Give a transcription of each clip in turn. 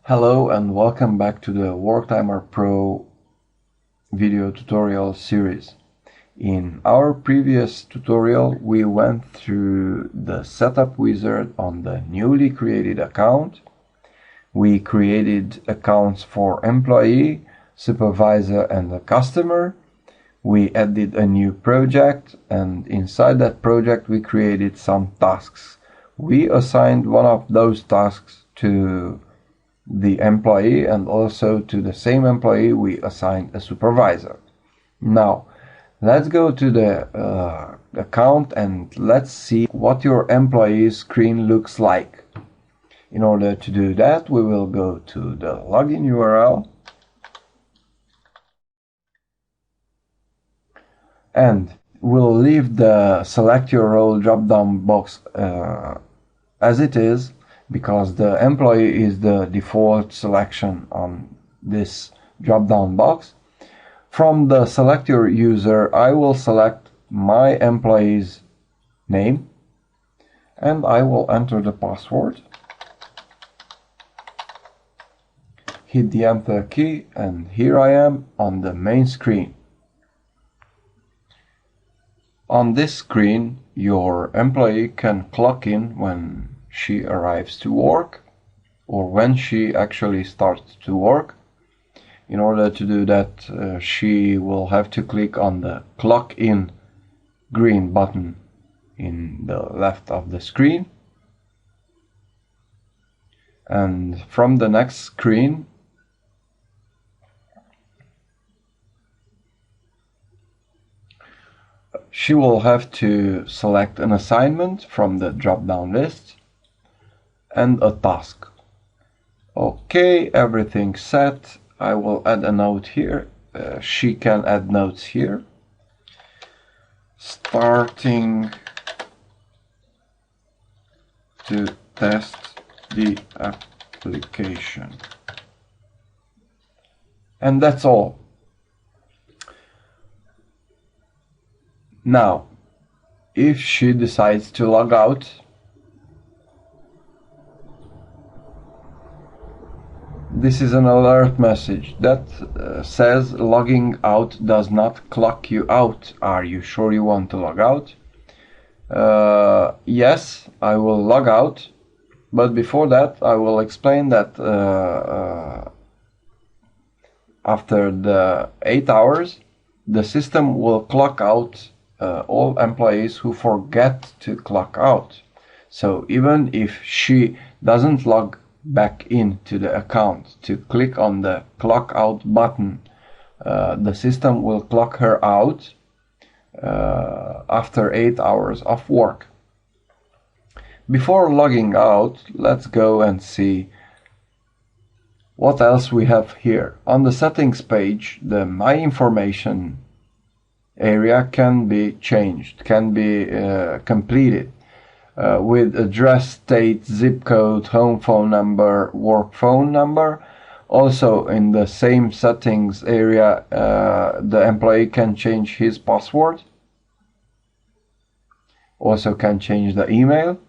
Hello and welcome back to the WorkTimer Pro video tutorial series. In our previous tutorial, we went through the setup wizard on the newly created account. We created accounts for employee, supervisor, and the customer. We added a new project, and inside that project we created some tasks. We assigned one of those tasks to the employee, and also to the same employee we assigned a supervisor. Now let's go to the account and let's see what your employee screen looks like. In order to do that, we will go to the login URL and we'll leave the select your role drop-down box as it is, because the employee is the default selection on this drop-down box. From the select your user, I will select my employee's name and I will enter the password. Hit the enter key and here I am on the main screen. On this screen, your employee can clock in when she arrives to work or when she actually starts to work. In order to do that, she will have to click on the clock in green button in the left of the screen, and from the next screen she will have to select an assignment from the drop-down list and a task. Okay, everything's set. I will add a note here. She can add notes here. Starting to test the application. And that's all. Now, if she decides to log out, this is an alert message that says logging out does not clock you out. Are you sure you want to log out? Yes, I will log out, but before that I will explain that after the 8 hours the system will clock out all employees who forget to clock out. So even if she doesn't log back into the account to click on the clock out button, the system will clock her out after 8 hours of work. Before logging out, let's go and see what else we have here. On the settings page, the My Information area can be changed, can be completed. With address, state, zip code, home phone number, work phone number. Also in the same settings area, the employee can change his password. Also can change the email.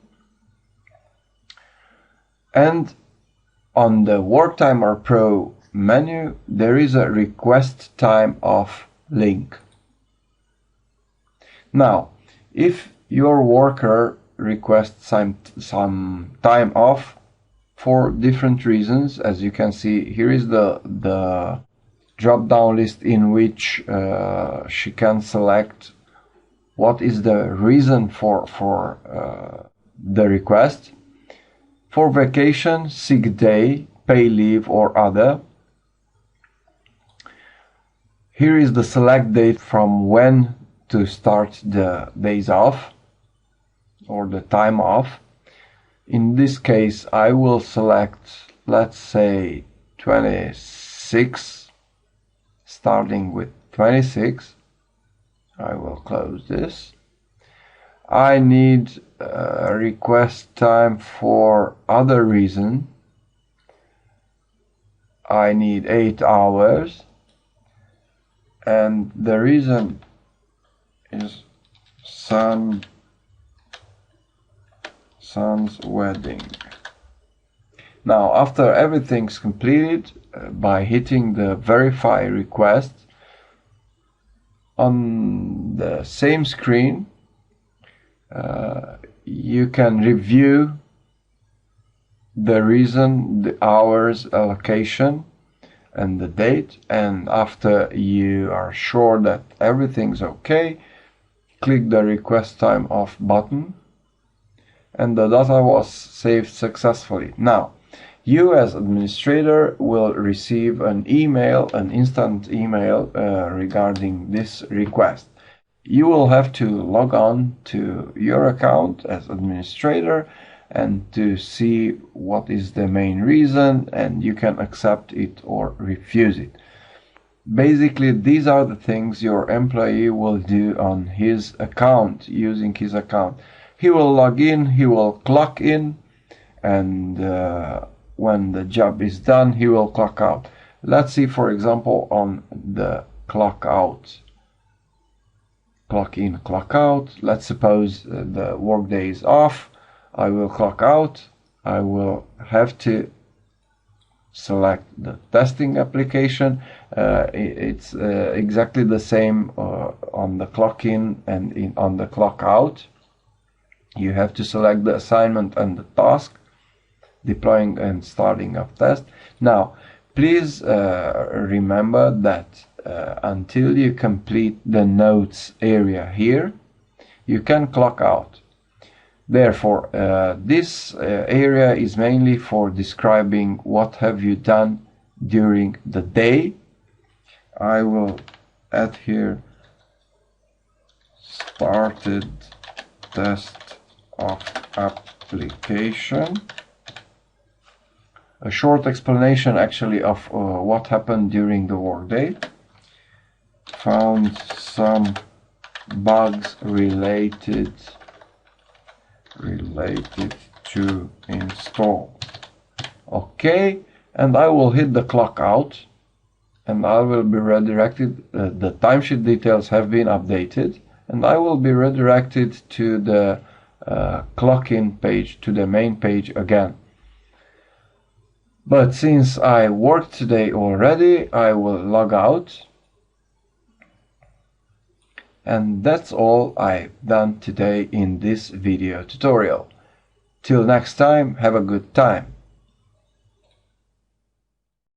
And on the WorkTimer Pro menu, there is a request time off link. Now, if your worker request some time off for different reasons, as you can see, here is the drop down list in which she can select what is the reason for the request. For vacation, sick day, pay leave or other, here is the select date from when to start the days off or the time off. In this case I will select, let's say, 26, starting with 26. I will close this. I need a request time for other reason. I need 8 hours, and the reason is son's wedding. Now, after everything's completed, by hitting the verify request on the same screen, you can review the reason, the hours allocation, and the date. And after you are sure that everything's okay, click the request time off button, and the data was saved successfully. Now, you as administrator will receive an email, an instant email regarding this request. You will have to log on to your account as administrator and to see what is the main reason, and you can accept it or refuse it. Basically, these are the things your employee will do on his account, using his account. He will log in, he will clock in, and when the job is done, he will clock out. Let's see, for example, on the clock out. Clock in, clock out. Let's suppose the workday is off. I will clock out. I will have to select the testing application. It's exactly the same on the clock in and on the clock out. You have to select the assignment and the task, deploying and starting of test. Now, please remember that until you complete the notes area here, you can clock out. Therefore, this area is mainly for describing what have you done during the day. I will add here started test of application. A short explanation actually of what happened during the workday. Found some bugs related to install. Okay, and I will hit the clock out, and I will be redirected. The timesheet details have been updated, and I will be redirected to the clock in page, to the main page again. But since I worked today already, I will log out. And that's all I've done today in this video tutorial. Till next time, have a good time.